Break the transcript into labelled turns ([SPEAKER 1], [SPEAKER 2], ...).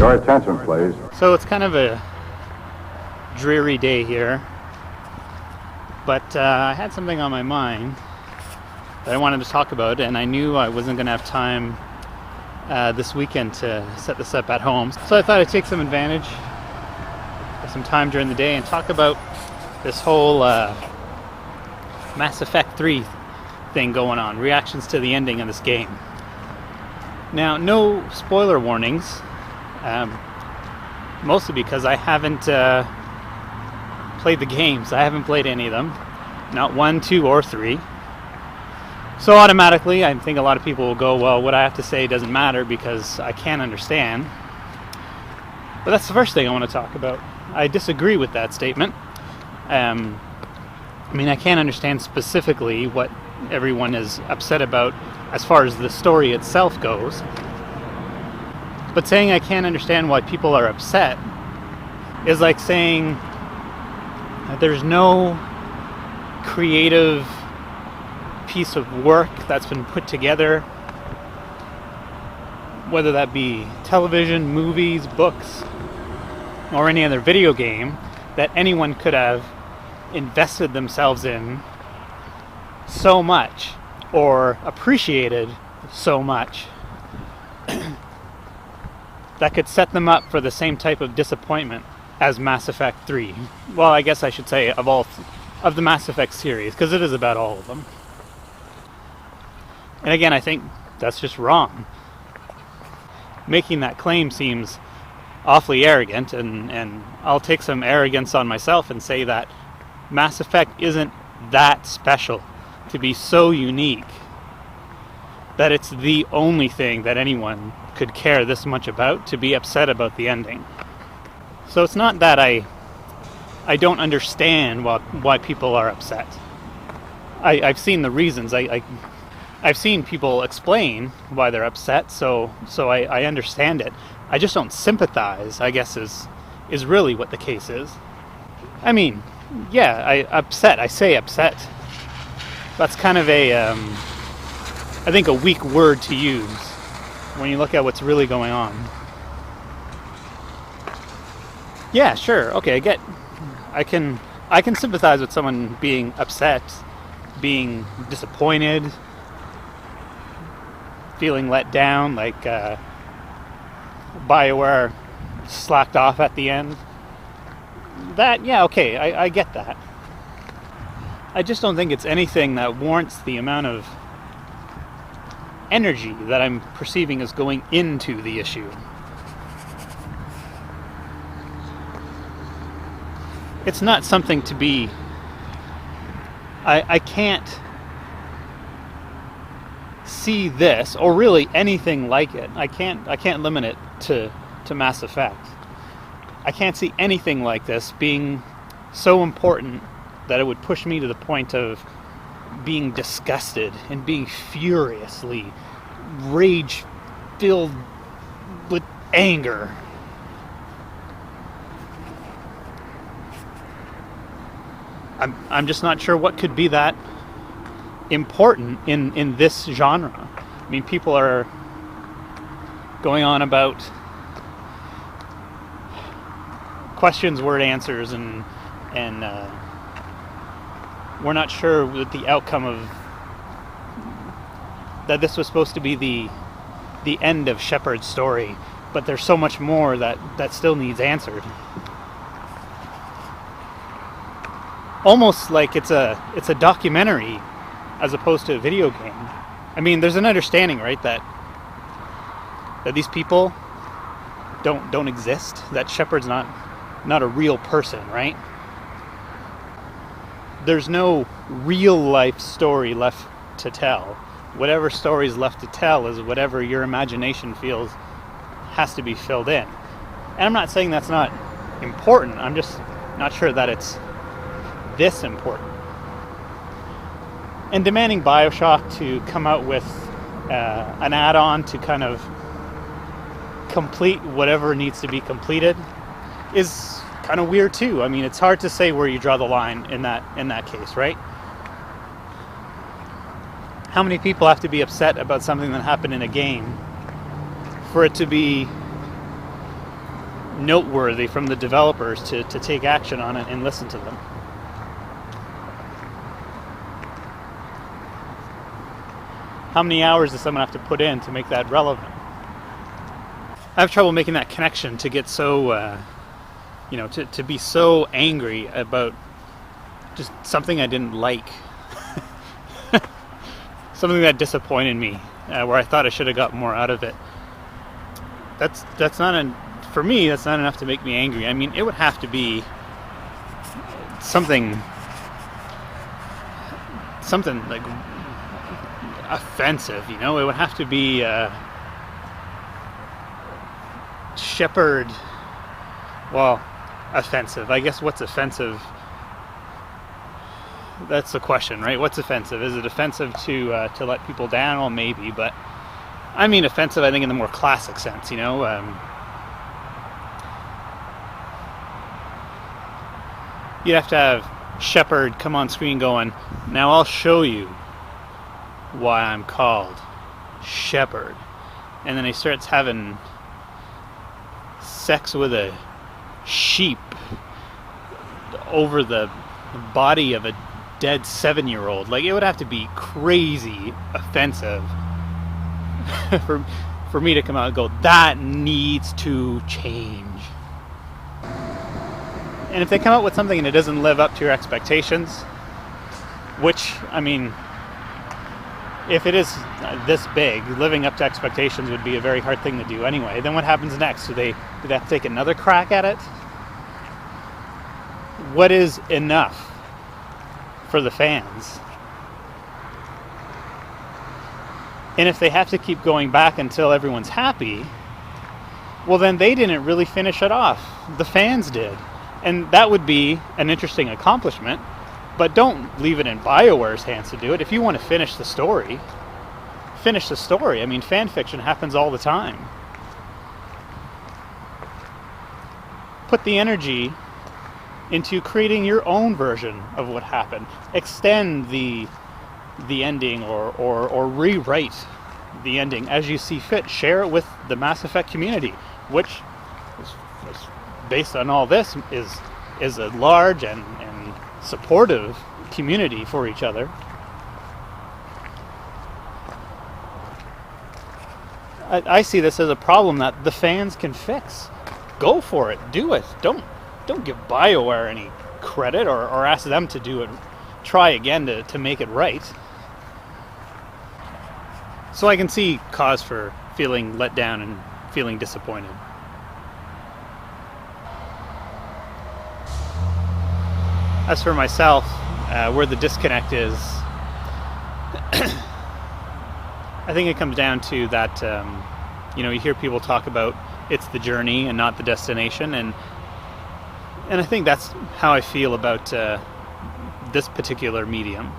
[SPEAKER 1] Your attention, please.
[SPEAKER 2] So it's kind of a dreary day here, but I had something on my mind that I wanted to talk about, and I knew I wasn't going to have time this weekend to set this up at home. So I thought I'd take some advantage of some time during the day and talk about this whole Mass Effect 3 thing going on, reactions to the ending of this game. Now, no spoiler warnings, mostly because I haven't played the games. I haven't played any of them, not 1, 2, or 3. So automatically, I think a lot of people will go, well, what I have to say doesn't matter because I can't understand. But that's the first thing I want to talk about. I disagree with that statement. I can't understand specifically what everyone is upset about as far as the story itself goes. But saying I can't understand why people are upset is like saying that there's no creative piece of work that's been put together, whether that be television, movies, books, or any other video game, that anyone could have invested themselves in so much or appreciated so much that could set them up for the same type of disappointment as Mass Effect 3. Well, I guess I should say of the Mass Effect series, because it is about all of them. And again, I think that's just wrong. Making that claim seems awfully arrogant, and I'll take some arrogance on myself and say that Mass Effect isn't that special to be so unique that it's the only thing that anyone could care this much about to be upset about the ending. So it's not that I don't understand why people are upset. I've seen the reasons. I've seen people explain why they're upset, so I understand it. I just don't sympathize, I guess is really what the case is. I mean, yeah, I say upset. That's kind of I think a weak word to use when you look at what's really going on. Yeah, sure, okay, I can sympathize with someone being upset, being disappointed, feeling let down, like BioWare slacked off at the end. That, yeah, okay, I get that. I just don't think it's anything that warrants the amount of energy that I'm perceiving as going into the issue. It's not something to be... I can't see this, or really anything like it. I can't limit it to Mass Effect. I can't see anything like this being so important that it would push me to the point of being disgusted and being furiously rage-filled with anger. I'm just not sure what could be that important in this genre. I mean, people are going on about questions, word answers, and we're not sure what the outcome of that. This was supposed to be the end of Shepard's story, but there's so much more that still needs answered. Almost like it's a documentary as opposed to a video game. I mean, there's an understanding, right, that these people don't exist, that Shepard's not a real person, right? There's no real life story left to tell. Whatever story is left to tell is whatever your imagination feels has to be filled in. And I'm not saying that's not important. I'm just not sure that it's this important. And demanding BioShock to come out with an add-on to kind of complete whatever needs to be completed is kind of weird too. I mean, it's hard to say where you draw the line in that case, right? How many people have to be upset about something that happened in a game for it to be noteworthy from the developers to take action on it and listen to them. How many hours does someone have to put in to make that relevant? I have trouble making that connection to get so, to be so angry about just something I didn't like. Something that disappointed me, where I thought I should have got more out of it. That's not for me, that's not enough to make me angry. I mean, it would have to be something like offensive, It would have to be shepherd. Well, offensive. I guess what's offensive? That's the question, right? What's offensive? Is it offensive to let people down? Well, maybe, but I mean offensive, I think, in the more classic sense, You'd have to have Shepard come on screen going, now I'll show you why I'm called Shepard. And then he starts having sex with a sheep over the body of a dead 7-year-old. Like, it would have to be crazy offensive for me to come out and go, that needs to change. And if they come out with something and it doesn't live up to your expectations, which, I mean, if it is this big, living up to expectations would be a very hard thing to do anyway. Then what happens next? Do they have to take another crack at it? What is enough for the fans? And if they have to keep going back until everyone's happy, well, then they didn't really finish it off. The fans did. And that would be an interesting accomplishment, but don't leave it in BioWare's hands to do it. If you want to finish the story. I mean, fan fiction happens all the time. Put the energy into creating your own version of what happened. Extend the ending or rewrite the ending as you see fit. Share it with the Mass Effect community, which is based on all this is a large and supportive community for each other. I see this as a problem that the fans can fix. Go for it. Do it. Don't give BioWare any credit or ask them to do it. Try again to make it right. So I can see cause for feeling let down and feeling disappointed. As for myself, where the disconnect is, I think it comes down to that, you hear people talk about it's the journey and not the destination, and I think that's how I feel about this particular medium.